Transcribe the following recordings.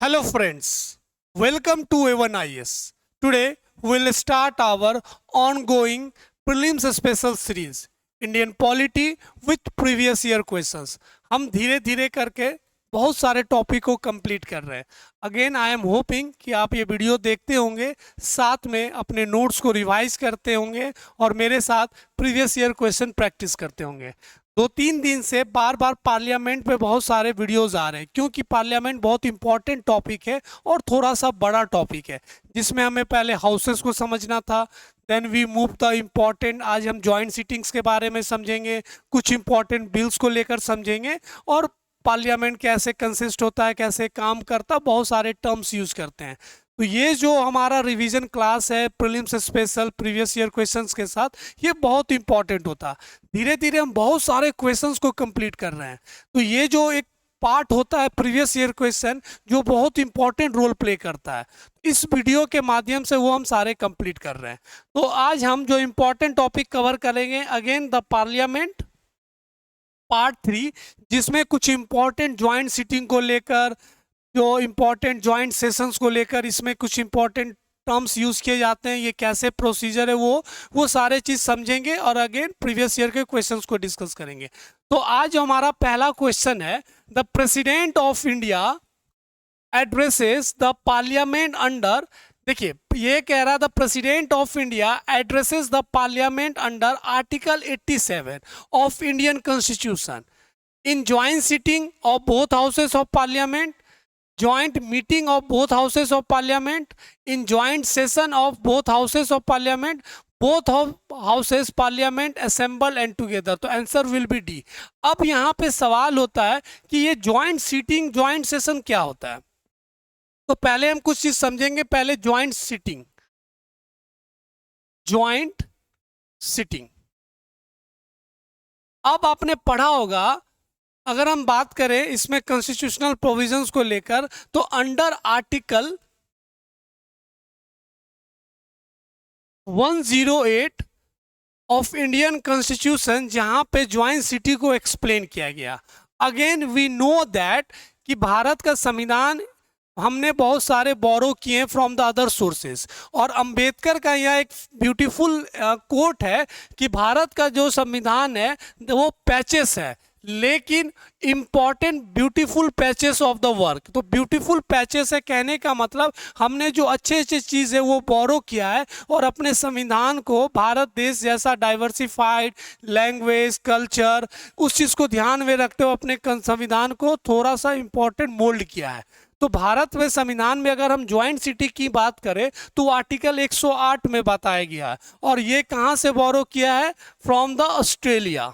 Hello friends, welcome to A1 IS. Today we will start our ongoing prelims special series Indian Polity with previous year questions. हम धीरे धीरे करके बहुत सारे topic को complete कर रहे हैं. अगेन आई एम होपिंग कि आप ये वीडियो देखते होंगे, साथ में अपने नोट्स को रिवाइज करते होंगे और मेरे साथ प्रीवियस ईयर क्वेश्चन प्रैक्टिस करते होंगे. 2-3 दिन से बार बार पार्लियामेंट पे बहुत सारे वीडियोस आ रहे हैं क्योंकि पार्लियामेंट बहुत इंपॉर्टेंट टॉपिक है और थोड़ा सा बड़ा टॉपिक है जिसमें हमें पहले हाउसेस को समझना था. Then we move the important, आज हम जॉइंट सीटिंग्स के बारे में समझेंगे, कुछ इंपॉर्टेंट बिल्स को लेकर समझेंगे और पार्लियामेंट कैसे कंसिस्ट होता है, कैसे काम करता है, बहुत सारे टर्म्स यूज करते हैं. तो ये जो हमारा रिवीजन क्लास है prelims special previous year questions के साथ, ये बहुत इंपॉर्टेंट होता है. धीरे धीरे हम बहुत सारे क्वेश्चंस को कंप्लीट कर रहे हैं. तो ये जो एक पार्ट होता है प्रीवियस ईयर क्वेश्चन, जो बहुत इंपॉर्टेंट रोल प्ले करता है, इस वीडियो के माध्यम से वो हम सारे कंप्लीट कर रहे हैं. तो आज हम जो इंपॉर्टेंट टॉपिक कवर करेंगे, अगेन द पार्लियामेंट पार्ट 3, जिसमें कुछ इंपॉर्टेंट ज्वाइंट सिटिंग को लेकर, जो इंपॉर्टेंट ज्वाइंट सेशंस को लेकर, इसमें कुछ इंपॉर्टेंट टर्म्स यूज किए जाते हैं, ये कैसे प्रोसीजर है, वो सारे चीज समझेंगे और अगेन प्रीवियस ईयर के क्वेश्चंस को डिस्कस करेंगे. तो आज हमारा पहला क्वेश्चन है, the president of India addresses the parliament under, देखिए ये कह रहा the president of India addresses the parliament under article 87 of Indian constitution in joint sitting of both houses of parliament, joint meeting of both houses of parliament, in joint session of both houses of parliament, both of houses parliament assemble and together. तो answer will B D. अब यहाँ पे सवाल होता है कि ये joint seating joint session क्या होता है. तो पहले हम कुछ चीज समझेंगे. पहले ज्वाइंट सिटिंग, ज्वाइंट सिटिंग अब आपने पढ़ा होगा. अगर हम बात करें इसमें कॉन्स्टिट्यूशनल प्रोविजंस को लेकर, तो under article 108 of Indian constitution, जहां पे ज्वाइंट सिटी को एक्सप्लेन किया गया. अगेन वी नो दैट कि भारत का संविधान हमने बहुत सारे बोरो किए फ्रॉम द अदर सोर्सेस, और अंबेडकर का यह एक ब्यूटीफुल कोट है कि भारत का जो संविधान है वो पैचेस है, लेकिन important beautiful patches of the work. तो ब्यूटीफुल पैचेस है कहने का मतलब हमने जो अच्छे अच्छे चीज़ है वो बोरो किया है और अपने संविधान को भारत देश जैसा डाइवर्सिफाइड लैंग्वेज कल्चर, उस चीज़ को ध्यान में रखते हुए अपने संविधान को थोड़ा सा इंपॉर्टेंट मोल्ड किया है. तो भारत में संविधान में अगर हम ज्वाइंट सिटी की बात करें तो आर्टिकल 108 में बताया गया है, और ये कहाँ से बोरो किया है? From the Australia.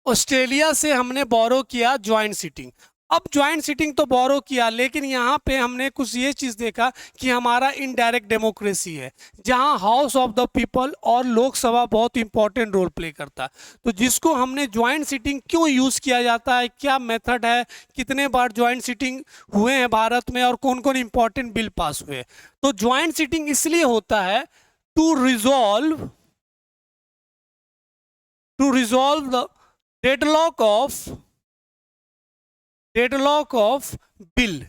ऑस्ट्रेलिया से हमने बोरो किया ज्वाइंट सिटिंग. अब ज्वाइंट सिटिंग तो बोरो किया, लेकिन यहाँ पे हमने कुछ ये चीज़ देखा कि हमारा इनडायरेक्ट डेमोक्रेसी है, जहाँ हाउस ऑफ द पीपल और लोकसभा बहुत इंपॉर्टेंट रोल प्ले करता है. तो जिसको हमने ज्वाइंट सिटिंग क्यों यूज़ किया जाता है, क्या मेथड है, कितने बार ज्वाइंट सिटिंग हुए हैं भारत में और कौन कौन इंपॉर्टेंट बिल पास हुए. तो ज्वाइंट सिटिंग इसलिए होता है to resolve the deadlock of bill.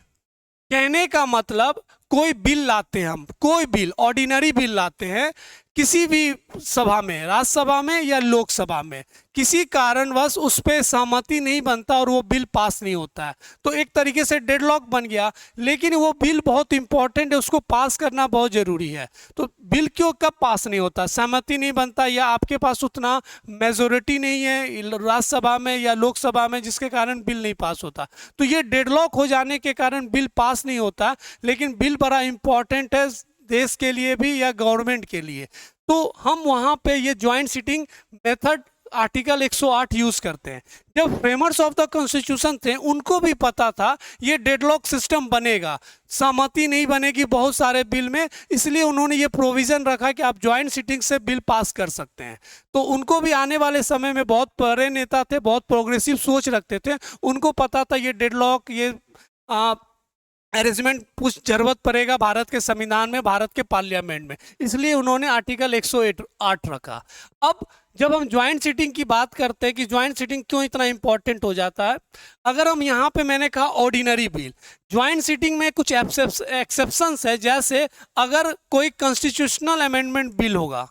कहने का मतलब कोई बिल लाते हैं हम, कोई बिल ऑर्डिनरी बिल लाते हैं किसी भी सभा में, राज्यसभा में या लोकसभा में, किसी कारणवश उस पर सहमति नहीं बनता और वो बिल पास नहीं होता है, तो एक तरीके से डेडलॉक बन गया. लेकिन वो बिल बहुत इंपॉर्टेंट है, उसको पास करना बहुत ज़रूरी है. तो बिल क्यों कब पास नहीं होता? सहमति नहीं बनता या आपके पास उतना मेजोरिटी नहीं है राज्यसभा में या लोकसभा में, जिसके कारण बिल नहीं पास होता. तो ये डेडलॉक हो जाने के कारण बिल पास नहीं होता. लेकिन बिल बड़ा इंपॉर्टेंट है देश के लिए भी या गवर्नमेंट के लिए. तो हम वहाँ पे ये joint sitting method article 108 use करते हैं. जब फ्रेमर्स ऑफ द कॉन्स्टिट्यूशन थे उनको भी पता था ये डेडलॉक सिस्टम बनेगा, सहमति नहीं बनेगी बहुत सारे बिल में, इसलिए उन्होंने ये प्रोविजन रखा कि आप ज्वाइंट सिटिंग से बिल पास कर सकते हैं. तो उनको भी आने वाले समय में बहुत बड़े नेता थे, बहुत प्रोग्रेसिव सोच रखते थे, उनको पता था ये डेडलॉक, ये अरेंजमेंट कुछ जरूरत पड़ेगा भारत के संविधान में, भारत के पार्लियामेंट में, इसलिए उन्होंने आर्टिकल 108 रखा। अब जब हम ज्वाइंट सीटिंग की बात करते हैं कि ज्वाइंट सीटिंग क्यों इतना इंपॉर्टेंट हो जाता है, अगर हम यहाँ पे मैंने कहा ऑर्डिनरी बिल, ज्वाइंट सीटिंग में कुछ एक्सेप्शंस है, जैसे अगर कोई कॉन्स्टिट्यूशनल अमेंडमेंट बिल होगा,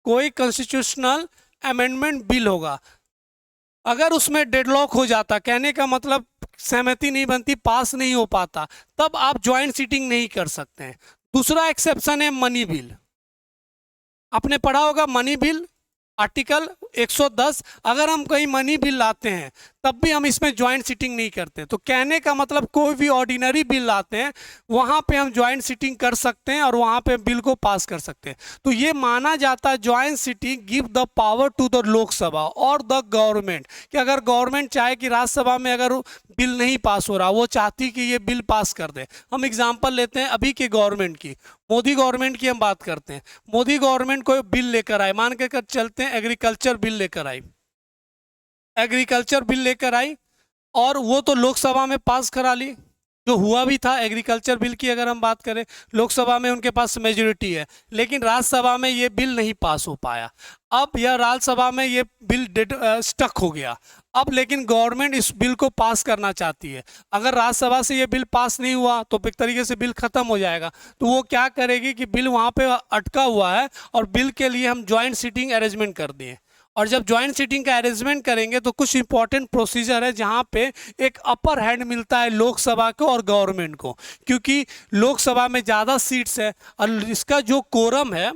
कोई कॉन्स्टिट्यूशनल अमेंडमेंट बिल होगा, अगर उसमें डेडलॉक हो जाता, कहने का मतलब सहमति नहीं बनती, पास नहीं हो पाता, तब आप ज्वाइंट सीटिंग नहीं कर सकते हैं। दूसरा एक्सेप्शन है मनी बिल। आपने पढ़ा होगा मनी बिल, आर्टिकल 110, अगर हम कहीं मनी बिल लाते हैं तब भी हम इसमें ज्वाइंट सीटिंग नहीं करते। तो कहने का मतलब कोई भी ऑर्डिनरी बिल लाते हैं वहां पे हम ज्वाइंट सीटिंग कर सकते हैं और वहां पे बिल को पास कर सकते हैं। तो ये माना जाता है joint sitting give the power to the Lok Sabha और द गवर्नमेंट, कि अगर गवर्नमेंट चाहे कि राज्यसभा में अगर बिल नहीं पास हो रहा, वो चाहती कि ये बिल पास कर दे। हम एग्जाम्पल लेते हैं अभी के गवर्नमेंट की, मोदी गवर्नमेंट की हम बात करते हैं। मोदी गवर्नमेंट कोई बिल लेकर आए, मान के चलते हैं एग्रीकल्चर बिल लेकर आई, एग्रीकल्चर बिल लेकर आई और वो तो लोकसभा में पास करा ली, जो हुआ भी था। एग्रीकल्चर बिल की अगर हम बात करें, लोकसभा में उनके पास मेजोरिटी है, लेकिन राज्यसभा में ये बिल नहीं पास हो पाया। अब यह राज्यसभा में ये बिल स्टक हो गया। अब लेकिन गवर्नमेंट इस बिल को पास करना चाहती है, अगर राज्यसभा से ये बिल पास नहीं हुआ तो एक तरीके से बिल खत्म हो जाएगा। तो वो क्या करेगी कि बिल वहाँ पे अटका हुआ है और बिल के लिए हम ज्वाइंट सीटिंग अरेंजमेंट कर दिए। और जब ज्वाइंट सीटिंग का अरेंजमेंट करेंगे तो कुछ इंपॉर्टेंट प्रोसीजर है जहां पे एक अपर हैंड मिलता है लोकसभा को और गवर्नमेंट को, क्योंकि लोकसभा में ज़्यादा सीट्स है और इसका जो कोरम है,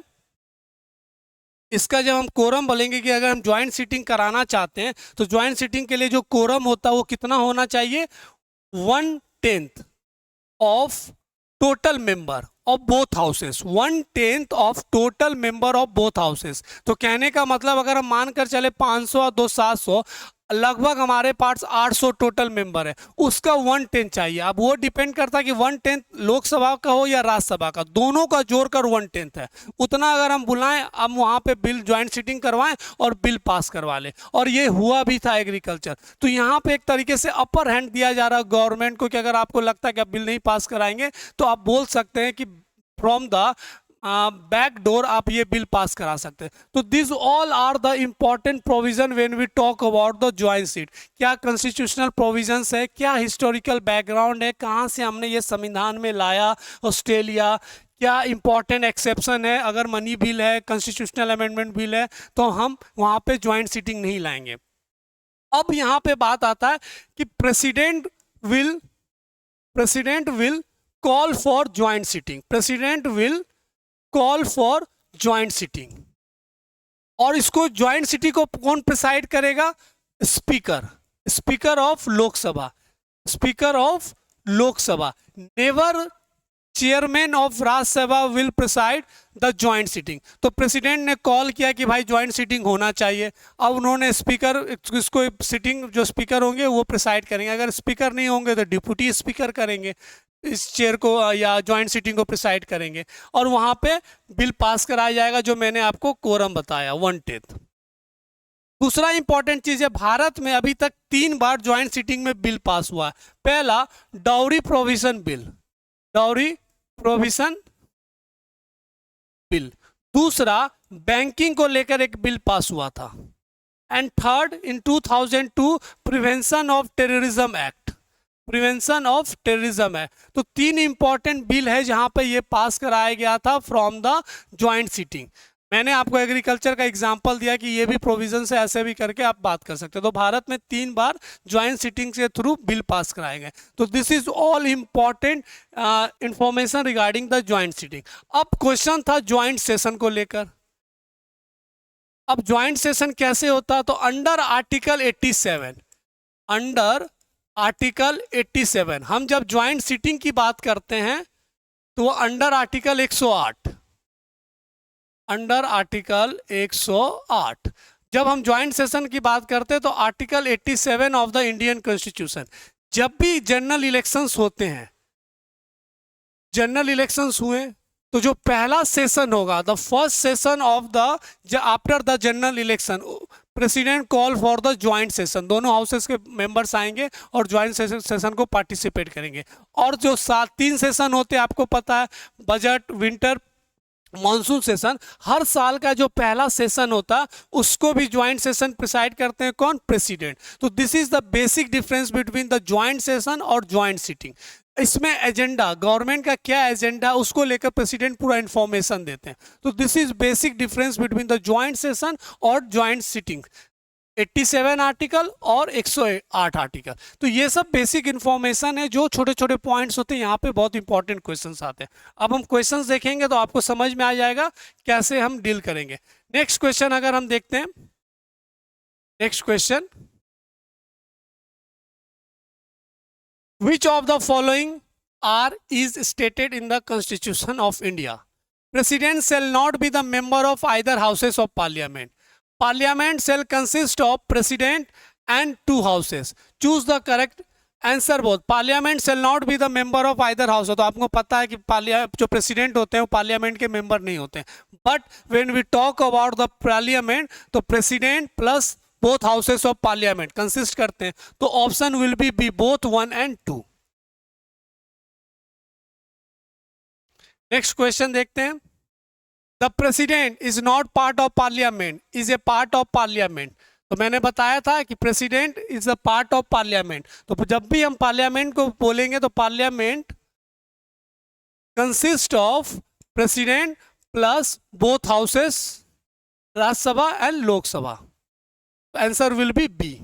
इसका जब हम कोरम बोलेंगे कि अगर हम ज्वाइंट सीटिंग कराना चाहते हैं तो ज्वाइंट सीटिंग के लिए जो कोरम होता है वो कितना होना चाहिए, 1/10 of total member of both houses, 1/10 of total member of both houses. तो कहने का मतलब अगर हम मानकर चले 500 और 2 700, लगभग हमारे पास 800 टोटल मेंबर है, उसका 1/10 चाहिए। अब वो डिपेंड करता है कि 1/10 लोकसभा का हो या राज्यसभा का, दोनों का जोड़कर 1/10 है। उतना अगर हम बुलाएं, हम वहां पे बिल ज्वाइंट सीटिंग करवाएं और बिल पास करवा लें, और ये हुआ भी था एग्रीकल्चर। तो यहाँ पे एक तरीके से अपर हैंड दिया जा रहा है गवर्नमेंट को कि अगर आपको लगता है कि आप बिल नहीं पास कराएंगे तो आप बोल सकते हैं कि फ्रॉम द बैक डोर आप ये बिल पास करा सकते हैं। तो this all are the important provision when we talk about the joint seat. क्या कॉन्स्टिट्यूशनल प्रोविजंस है, क्या हिस्टोरिकल बैकग्राउंड है, कहाँ से हमने ये संविधान में लाया ऑस्ट्रेलिया, क्या इंपॉर्टेंट एक्सेप्शन है, अगर मनी बिल है, कॉन्स्टिट्यूशनल अमेंडमेंट बिल है तो हम वहाँ पे ज्वाइंट सीटिंग नहीं लाएंगे। अब यहाँ पे बात आता है कि president will call for joint sitting, president will call for joint sitting. और इसको ज्वाइंट सीटिंग को कौन प्रिसाइड करेगा, speaker, speaker of Lok Sabha, speaker of Lok Sabha. Never chairman of Rajya Sabha will preside the joint sitting. तो प्रेसिडेंट ने कॉल किया कि भाई ज्वाइंट सीटिंग होना चाहिए, अब उन्होंने स्पीकर, इसको सीटिंग जो स्पीकर होंगे वो प्रिसाइड करेंगे, अगर स्पीकर नहीं होंगे तो डिप्यूटी स्पीकर करेंगे इस चेयर को या ज्वाइंट सीटिंग को प्रिसाइड करेंगे, और वहां पे बिल पास कराया जाएगा जो मैंने आपको कोरम बताया 1/10। दूसरा इंपॉर्टेंट चीज है, भारत में अभी तक 3 बार ज्वाइंट सीटिंग में बिल पास हुआ है। पहला dowry provision bill, dowry provision bill. दूसरा बैंकिंग को लेकर एक बिल पास हुआ था। And third in 2002 prevention of terrorism act, prevention of terrorism है। तो 3 इंपॉर्टेंट बिल है जहां पे ये पास कराया गया था फ्रॉम द ज्वाइंट सीटिंग। मैंने आपको एग्रीकल्चर का एग्जांपल दिया कि ये भी प्रोविजन से ऐसे भी करके आप बात कर सकते हो। तो भारत में 3 बार ज्वाइंट सीटिंग के थ्रू बिल पास कराए गए। तो this is all important information regarding the joint sitting. अब क्वेश्चन था ज्वाइंट सेशन को लेकर। अब ज्वाइंट सेशन कैसे होता है, तो अंडर आर्टिकल 87, अंडर आर्टिकल 87 हम जब ज्वाइंट सीटिंग की बात करते हैं तो अंडर आर्टिकल 108, अंडर आर्टिकल 108 जब हम ज्वाइंट सेशन की बात करते हैं तो article 87 of the Indian constitution, जब भी जनरल इलेक्शंस होते हैं, जनरल इलेक्शंस हुए तो जो पहला सेशन होगा, the first session of the after the general election, president call for the joint session, दोनों हाउसेस के मेंबर्स आएंगे और ज्वाइंट सेशन को पार्टिसिपेट करेंगे। और जो 3 सेशन होते हैं आपको पता है, बजट, विंटर, मॉनसून सेशन, हर साल का जो पहला सेशन होता है उसको भी ज्वाइंट सेशन प्रिसाइड करते हैं कौन? प्रेसिडेंट। तो this is the basic difference between the joint session और ज्वाइंट सिटिंग। इसमें एजेंडा, गवर्नमेंट का क्या एजेंडा है उसको लेकर प्रेसिडेंट पूरा इंफॉर्मेशन देते हैं। तो this is basic difference between the joint session और ज्वाइंट सिटिंग। 87 आर्टिकल और 108 आर्टिकल। तो ये सब बेसिक इंफॉर्मेशन है, जो छोटे छोटे पॉइंट्स होते हैं यहाँ पे बहुत इंपॉर्टेंट क्वेश्चंस आते हैं। अब हम क्वेश्चंस देखेंगे तो आपको समझ में आ जाएगा कैसे हम डील करेंगे। नेक्स्ट क्वेश्चन अगर हम देखते हैं, next question, which of the following are is stated in the constitution of India? President shall not be the member of either houses of parliament. Parliament shall consist of president and 2 houses. Choose the correct answer both. Parliament shall not be the member of either house. तो आपको पता है कि जो president होते हैं वो parliament के मेंबर नहीं होते हैं। But when we talk about the parliament तो president plus both houses of parliament consist करते हैं। तो option will be both 1 and 2। Next question देखते हैं। The president is not part of parliament, is a part of parliament। तो मैंने बताया था कि president is a part of parliament. तो जब भी हम पार्लियामेंट को बोलेंगे तो parliament consist of president plus both houses, Rajya Sabha and Lok Sabha. Answer will be B.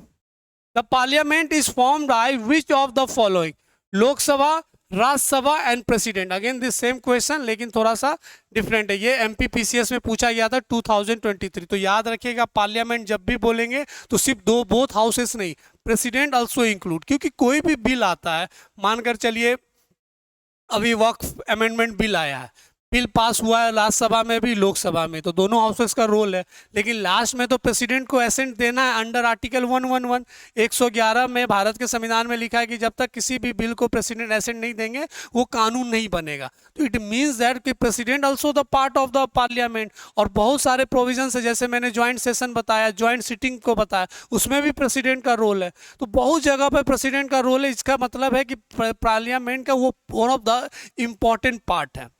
The parliament is formed by which of the following? Lok Sabha, Rajya Sabha and president. Again this same question लेकिन थोड़ा सा डिफरेंट है। ये एमपीपीसीएस में पूछा गया था 2023। तो याद रखिएगा पार्लियामेंट जब भी बोलेंगे तो सिर्फ बोथ हाउसेस नहीं, प्रेसिडेंट आल्सो इंक्लूड। क्योंकि कोई भी बिल आता है, मानकर चलिए अभी वक्फ अमेंडमेंट बिल आया है, बिल पास हुआ है राज्यसभा में भी लोकसभा में, तो दोनों हाउसेस का रोल है। लेकिन लास्ट में तो प्रेसिडेंट को एसेंट देना है अंडर आर्टिकल 111। 111 में भारत के संविधान में लिखा है कि जब तक किसी भी बिल को प्रेसिडेंट एसेंट नहीं देंगे वो कानून नहीं बनेगा। तो इट मीन्स दैट कि president also the part of the parliament. और बहुत सारे प्रोविजन है, जैसे मैंने ज्वाइंट सेशन बताया, ज्वाइंट सिटिंग को बताया, उसमें भी प्रेसिडेंट का रोल है। तो बहुत जगह पर प्रेसिडेंट का रोल है। इसका मतलब है कि पार्लियामेंट का वो one of the important part है।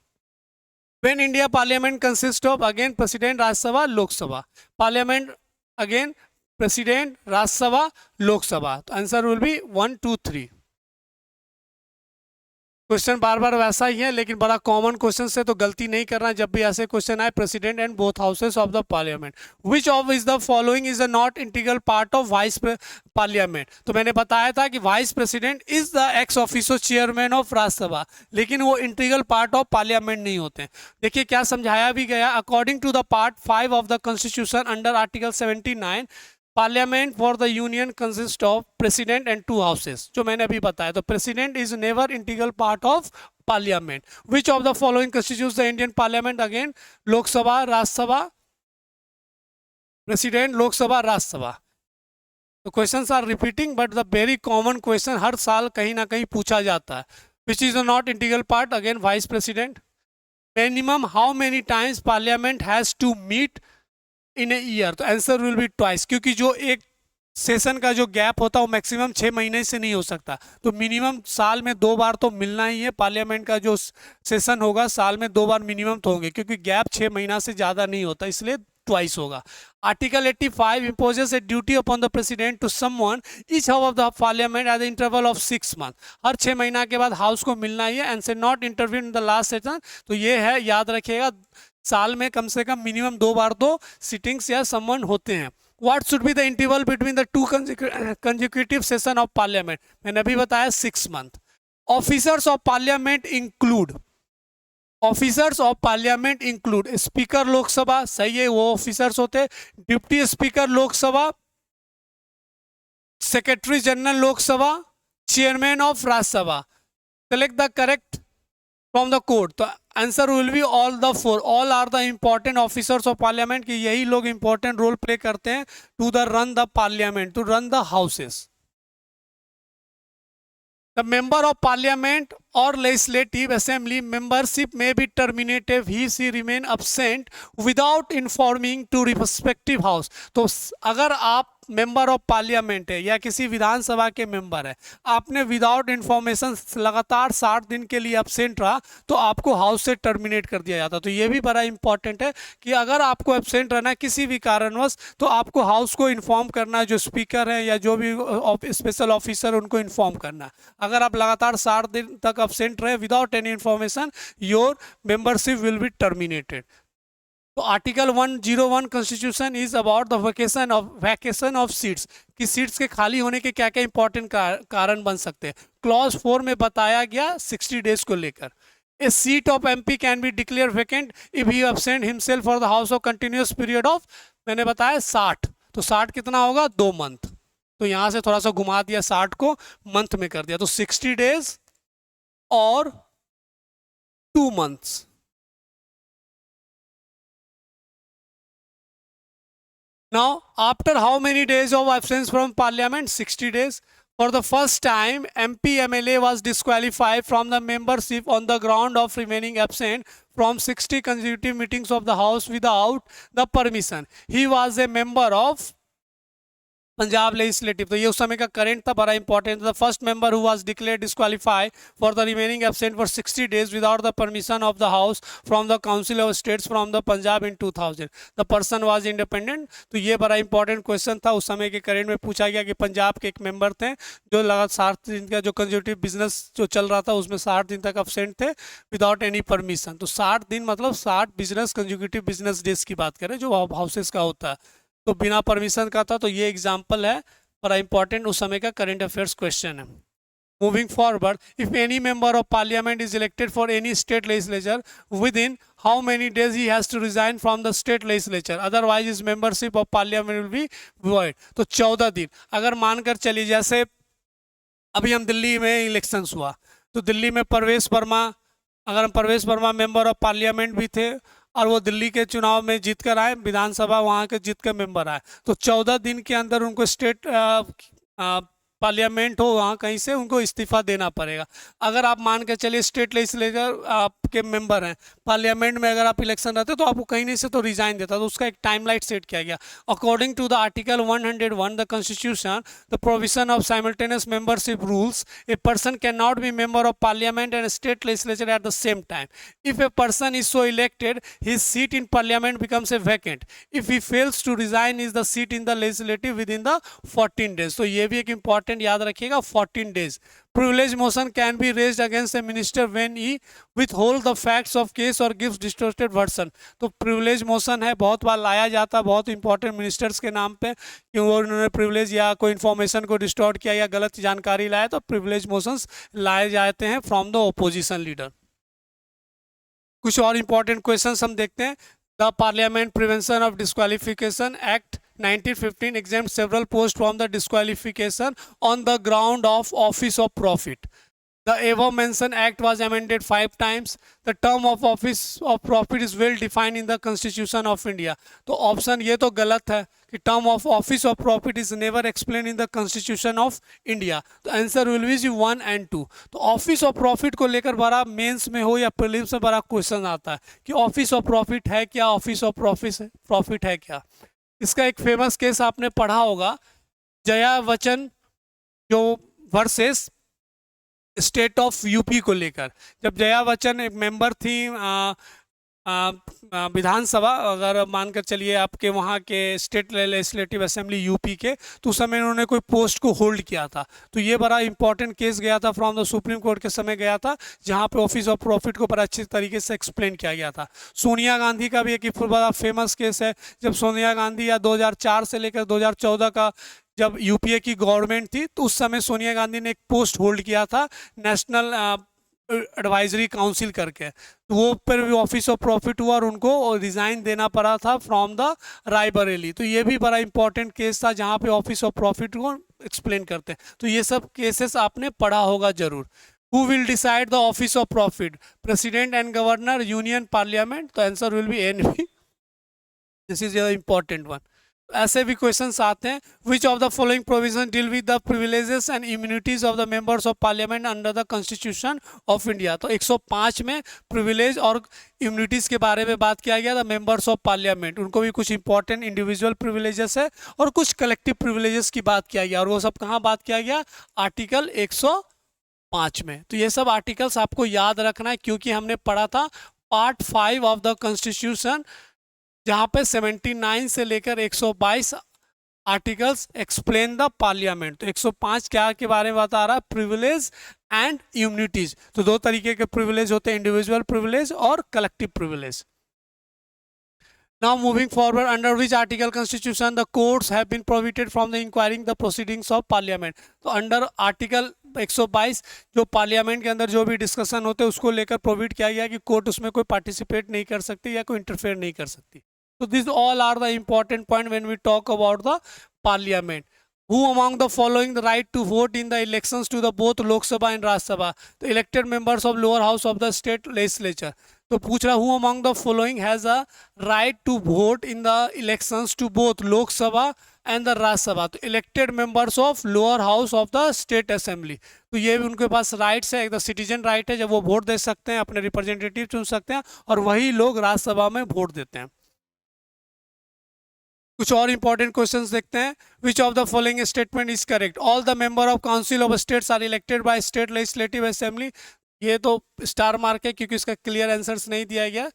When India Parliament consists of again President, Rajya Sabha, Lok Sabha. Parliament again President, Rajya Sabha, Lok Sabha. तो आंसर विल बी 1, 2, 3। क्वेश्चन बार बार वैसा ही है लेकिन बड़ा कॉमन क्वेश्चन से तो गलती नहीं करना जब भी ऐसे क्वेश्चन आए। President and both houses of the parliament. Which of is the following is a not integral part of vice parliament? तो मैंने बताया था कि vice president is the x officio chairman of Rajya Sabha, लेकिन वो इंटीग्रल पार्ट ऑफ पार्लियामेंट नहीं होते। देखिए क्या समझाया भी गया। According to the part 5 of the constitution under article 79, parliament for the union consist of president and 2 houses, जो मैंने अभी बताया। तो president is never integral part of parliament. Which of the following constitutes the Indian parliament? Again Lok Sabha, Rajya Sabha, president, Lok Sabha, Rajya Sabha. तो questions are repeating but the very common question हर साल कहीं ना कहीं पूछा जाता है। Which is not integral part? Again vice president. Minimum how many times parliament has to meet in a year? तो आंसर विल बी ट्वाइस, क्योंकि जो एक सेशन का जो गैप होता है वो मैक्सिमम 6 महीने से नहीं हो सकता। तो मिनिमम साल में 2 बार तो मिलना ही है। पार्लियामेंट का जो सेशन होगा साल में 2 बार मिनिमम तो होंगे, क्योंकि गैप 6 महीना से ज़्यादा नहीं होता, इसलिए ट्वाइस होगा। Article 85 imposes a duty upon the president to summon each house of the parliament at the interval of 6 months। हर 6 महीना के बाद हाउस को मिलना ही है। एंड से not interview in the last session. तो ये है, याद रखिएगा, साल में कम से कम मिनिमम 2 बार तो सिटिंग्स या समवन होते हैं। What should be the interval between the 2 consecutive session of parliament? मैंने अभी बताया 6 month। Officers of parliament include, officers of parliament include speaker Lok Sabha, सही है, वो ऑफिसर्स होते हैं। Deputy speaker Lok Sabha, secretary general Lok Sabha, chairman of Rajya Sabha. Select the correct from the code. तो answer will be all the 4। All are the important officers of parliament, कि यही लोग important role play करते हैं to the run the parliament, to run the houses. The member of parliament or legislative assembly membership may be terminated if he remain absent without informing to respective house. तो अगर आप member of parliament है या किसी विधानसभा के member है, आपने without information लगातार 60 दिन के लिए एब्सेंट रहा तो आपको हाउस से टर्मिनेट कर दिया जाता। तो ये भी बड़ा इंपॉर्टेंट है कि अगर आपको एब्सेंट रहना है किसी भी कारणवश तो आपको हाउस को इन्फॉर्म करना है, जो स्पीकर है या जो भी स्पेशल ऑफिसर उनको इन्फॉर्म करना है। अगर आप लगातार 60 दिन तक एब्सेंट रहे without any information, your membership will be terminated. तो article 101 constitution is about the vacation of seats कि सीट्स के खाली होने के क्या क्या इंपॉर्टेंट कारण बन सकते हैं। क्लॉज 4 में बताया गया 60 डेज को लेकर। A seat of MP can be declare vacant if he absent himself for the house of continuous period of, मैंने बताया 60, तो 60 कितना होगा 2 मंथ। तो यहां से थोड़ा सा घुमा दिया, 60 को मंथ में कर दिया, तो 60 डेज और 2 months. Now, after how many days of absence from parliament? 60 days. For the first time, MP MLA was disqualified from the membership on the ground of remaining absent from 60 consecutive meetings of the House without the permission. He was a member of Punjab legislative. तो ये उस समय का current था, बड़ा important. The first member who was declared disqualify for the remaining absent for 60 days without the permission of the house from the council of states from the Punjab in 2000। The person was independent. तो ये बड़ा important question था, उस समय के current में पूछा गया कि पंजाब के एक मेंबर थे जो लगातार 60 दिन का जो कंज्यूटिव बिजनेस जो चल रहा था उसमें 60 दिन तक एब्सेंट थे विदाउट एनी परमिशन। तो 60 दिन मतलब 60 बिजनेस कंज्यूटिव बिजनेस डेज की बात करें जो हाउसेस का होता है, तो बिना परमिशन का था। तो ये एग्जांपल है, बड़ा इंपॉर्टेंट उस समय का करंट अफेयर्स क्वेश्चन है। Moving forward, if any member of parliament is elected for any state legislature within how many days he has to resign from the state legislature, otherwise is membership of parliament will be void. तो 14 दिन। अगर मानकर चलिए जैसे अभी हम दिल्ली में elections हुआ तो दिल्ली में परवेश वर्मा, अगर हम परवेश वर्मा मेंबर ऑफ पार्लियामेंट भी थे और वो दिल्ली के चुनाव में जीत कर आए, विधानसभा वहाँ के जीत कर मेंबर आए, तो 14 दिन के अंदर उनको स्टेट पार्लियामेंट हो वहाँ कहीं से उनको इस्तीफा देना पड़ेगा। अगर आप मान के चलिए स्टेट लेजिस्लेचर आपके मेंबर हैं, पार्लियामेंट में अगर आप इलेक्शन रहते तो आपको कहीं नहीं से तो रिजाइन देता, तो उसका एक टाइमलाइन सेट किया गया। According to the article 101 the constitution the provision of simultaneous membership rules, a person can not be member of parliament and state legislature at the same time. If a person is so elected his seat in parliament becomes a vacant. If he fails to resign is the seat in the legislative within the 14 days. तो ये भी एक important याद रखिएगा, 14 days. Privilege motion can be raised against A minister when he withhold the facts of case or gives distorted version। तो privilege motion है, बहुत बार लाया जाता है बहुत इंपॉर्टेंट मिनिस्टर्स के नाम पे कि वो उन्होंने प्रिविलेज या कोई इन्फॉर्मेशन को डिस्टॉर्ट किया या गलत जानकारी लाया, तो प्रिविलेज मोशंस लाए जाते हैं फ्रॉम द ओपोजिशन लीडर। कुछ और इंपॉर्टेंट क्वेश्चंस हम देखते हैं। The parliament prevention of disqualification act 1915 exempts several posts from the disqualification on the ground of office of profit. The above mentioned act was amended 5 times. The term of office of profit is well defined in the Constitution of India. तो option ये तो गलत है कि term of office of profit is never explained in the Constitution of India. तो answer will B 1 and 2। तो office of profit को लेकर बड़ा मेंस में हो या प्रीलिम्स में बड़ा क्वेश्चन आता है कि ऑफिस ऑफ प्रॉफिट है क्या, ऑफिस ऑफ प्रॉफिट है क्या। इसका एक फेमस केस आपने पढ़ा होगा, जया बच्चन जो वर्सेस स्टेट ऑफ यूपी को लेकर। जब जया बच्चन एक मेंबर थी विधानसभा, अगर मानकर चलिए आपके वहाँ के स्टेट लेजिस्लेटिव असेंबली यूपी के, तो उस समय उन्होंने कोई पोस्ट को होल्ड किया था। तो ये बड़ा इंपॉर्टेंट केस गया था, फ्रॉम द सुप्रीम कोर्ट के समय गया था, जहाँ पे ऑफिस ऑफ प्रॉफिट को बड़ा अच्छे तरीके से एक्सप्लेन किया गया था। सोनिया गांधी का भी एक बड़ा फेमस केस है, जब सोनिया गांधी या 2004 से लेकर 2014 का जब यूपीए की गवर्नमेंट थी, तो उस समय सोनिया गांधी ने एक पोस्ट होल्ड किया था नेशनल एडवाइजरी काउंसिल करके, तो वो पर भी ऑफिस ऑफ प्रॉफिट हुआ और उनको रिजाइन देना पड़ा था फ्रॉम द रायबरेली। तो ये भी बड़ा इंपॉर्टेंट केस था जहाँ पे ऑफिस ऑफ प्रॉफिट को एक्सप्लेन करते हैं। तो ये सब केसेस आपने पढ़ा होगा जरूर। Who will decide the office of profit, president and governor, union, parliament. तो answer will be an B, this is the important one. ऐसे भी क्वेश्चंस आते हैं। Which of the following provision deal with the privileges and immunities of the members of parliament under the constitution of India. तो 105 में privilege और immunities के बारे में बात किया गया था। मेंबर्स ऑफ पार्लियामेंट उनको भी कुछ इंपॉर्टेंट इंडिविजुअल प्रिविलेजेस है और कुछ कलेक्टिव प्रिविलेजेस की बात किया गया, और वो सब कहाँ बात किया गया? आर्टिकल 105 में। तो ये सब आर्टिकल्स आपको याद रखना है, क्योंकि हमने पढ़ा था पार्ट 5 ऑफ द कॉन्स्टिट्यूशन, जहां पे 79 से लेकर 122 आर्टिकल्स एक्सप्लेन द पार्लियामेंट। तो 105 क्या के बारे में बता रहा है? Privilege and immunities. तो दो तरीके के प्रिविलेज होते हैं, इंडिविजुअल प्रिविलेज और collective privilege. Now moving forward, under which article constitution the courts have been prohibited from the inquiring the proceedings of parliament? तो अंडर आर्टिकल 122 जो पार्लियामेंट के अंदर जो भी डिस्कशन होते हैं उसको लेकर प्रोहिबिट किया गया कि कोर्ट उसमें कोई पार्टिसिपेट नहीं कर सकती या कोई इंटरफेयर नहीं कर सकती। तो this all are the important point when we talk about the parliament. Who among the following the right to vote in the elections to the both Lok Sabha and Rajya Sabha? The elected members of lower house of the state legislature. तो पूछ रहा who among the following has a right to vote in the elections to both Lok Sabha and the Rajya Sabha? तो elected members of lower house of the state assembly, तो ये भी उनके पास rights है। एक द सिटीजन राइट है, जब वो वोट दे सकते हैं, अपने रिप्रेजेंटेटिव चुन सकते हैं, और वही लोग राज्यसभा में वोट देते हैं। कुछ और इंपॉर्टेंट क्वेश्चंस देखते हैं। Which of the following statement is correct? All the member of council of states are elected by state legislative assembly. ये तो स्टार मार्क है क्योंकि इसका क्लियर आंसर्स नहीं दिया गया।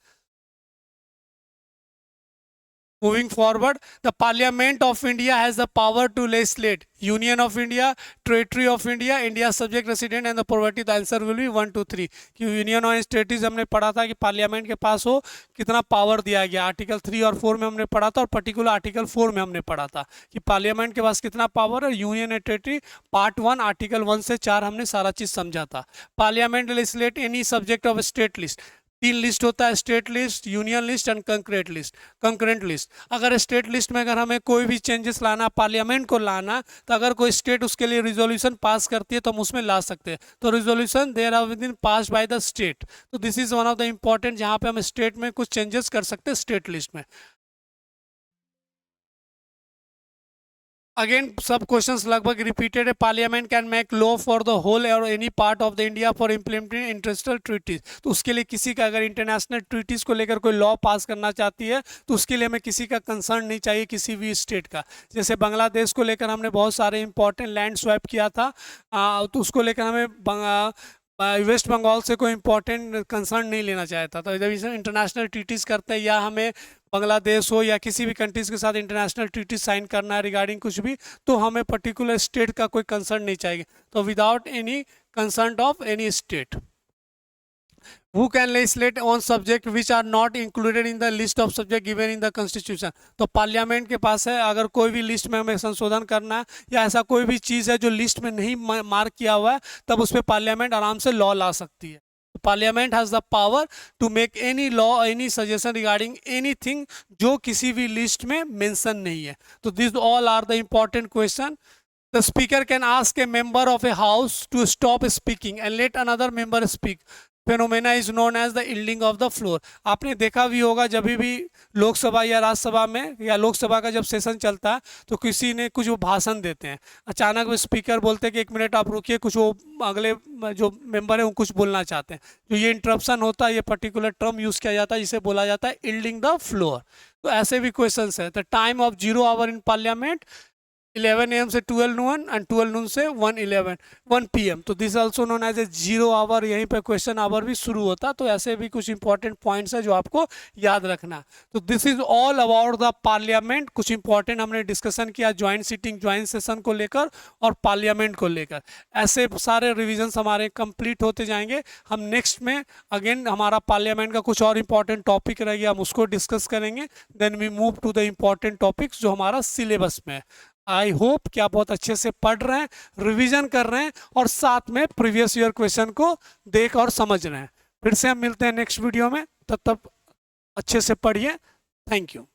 Moving forward, the Parliament of India has the power to legislate Union of India, Territory of India, India subject resident and the poverty. The answer will be 1, 2, 3। कि union और territories हमने पढ़ा था कि parliament के पास हो कितना पावर दिया गया, आर्टिकल 3 और 4 में हमने पढ़ा था, और पर्टिकुलर आर्टिकल 4 में हमने पढ़ा था कि पार्लियामेंट के पास कितना पावर है। Union and territory part 1 article 1 से 4 हमने सारा चीज समझा था। Parliament legislate any subject of state list. 3 list होता है, state list, union list and concurrent list. अगर स्टेट लिस्ट में अगर हमें कोई भी चेंजेस लाना, पार्लियामेंट को लाना, तो अगर कोई स्टेट उसके लिए रिजोल्यूशन पास करती है तो हम उसमें ला सकते हैं। तो resolution there are within pass by the state. तो this is one of the important, जहां पे हम स्टेट में कुछ चेंजेस कर सकते हैं स्टेट लिस्ट में। अगेन सब क्वेश्चंस लगभग रिपीटेड है। Parliament can make law for the whole or any part of the India for implementing international treaties. तो उसके लिए किसी का अगर इंटरनेशनल ट्रीटीज को लेकर कोई लॉ पास करना चाहती है तो उसके लिए हमें किसी का कंसर्न नहीं चाहिए, किसी भी स्टेट का। जैसे बांग्लादेश को लेकर हमने बहुत सारे इंपॉर्टेंट लैंड स्वैप किया था, तो उसको लेकर हमें वेस्ट बंगाल से कोई इंपॉर्टेंट कंसर्न नहीं लेना चाहता था। जब इसे इंटरनेशनल ट्रीटीज करते हैं या हमें बांग्लादेश हो या किसी भी कंट्रीज के साथ इंटरनेशनल ट्रीटी साइन करना है रिगार्डिंग कुछ भी, तो हमें पर्टिकुलर स्टेट का कोई कंसर्न नहीं चाहिए। तो without any concern of any state. Who can legislate on subject which are not included in the list of subject given in the constitution? तो पार्लियामेंट के पास है, अगर कोई भी लिस्ट में हमें संशोधन करना है या ऐसा कोई भी चीज़ है जो लिस्ट में नहीं मार्क किया हुआ है, तब उस पर पार्लियामेंट आराम से लॉ ला सकती है। Parliament has the power to make any law, any suggestion regarding anything जो किसी भी लिस्ट में मेंशन नहीं है। तो this all are the important question. The speaker can ask a member of a house to stop speaking and let another member speak. Phenomena is known as the yielding of the floor. आपने देखा भी होगा जब भी लोकसभा या राज्यसभा में या लोकसभा का जब सेशन चलता है तो किसी ने कुछ वो भाषण देते हैं, अचानक वो स्पीकर बोलते हैं कि 1 मिनट आप रुकिए, कुछ वो अगले जो मेंबर है वो कुछ बोलना चाहते हैं। जो ये इंटरप्शन होता है, ये पर्टिकुलर टर्म यूज़ किया जाता है जिसे बोला जाता है yielding द फ्लोर। तो ऐसे भी क्वेश्चन है। The time of 0 hour in parliament 11 AM से 12 नून एंड 12 नून से 1 PM। तो this also known as a 0 hour. यहीं पे क्वेश्चन आवर भी शुरू होता। तो ऐसे भी कुछ इंपॉर्टेंट पॉइंट्स है जो आपको याद रखना। तो this is all about the parliament. कुछ इंपॉर्टेंट हमने डिस्कशन किया ज्वाइंट सीटिंग, ज्वाइंट सेशन को लेकर और पार्लियामेंट को लेकर। ऐसे सारे रिविजन्स हमारे कंप्लीट होते जाएंगे। हम नेक्स्ट में अगेन हमारा पार्लियामेंट का कुछ और इंपॉर्टेंट टॉपिक रहेगा, हम उसको डिस्कस करेंगे। Then we move to the important topics जो हमारा सिलेबस में है। आई होप कि आप बहुत अच्छे से पढ़ रहे हैं, रिवीजन कर रहे हैं और साथ में प्रीवियस ईयर क्वेश्चन को देख और समझ रहे हैं। फिर से हम मिलते हैं नेक्स्ट वीडियो में, तब तक अच्छे से पढ़िए। Thank you.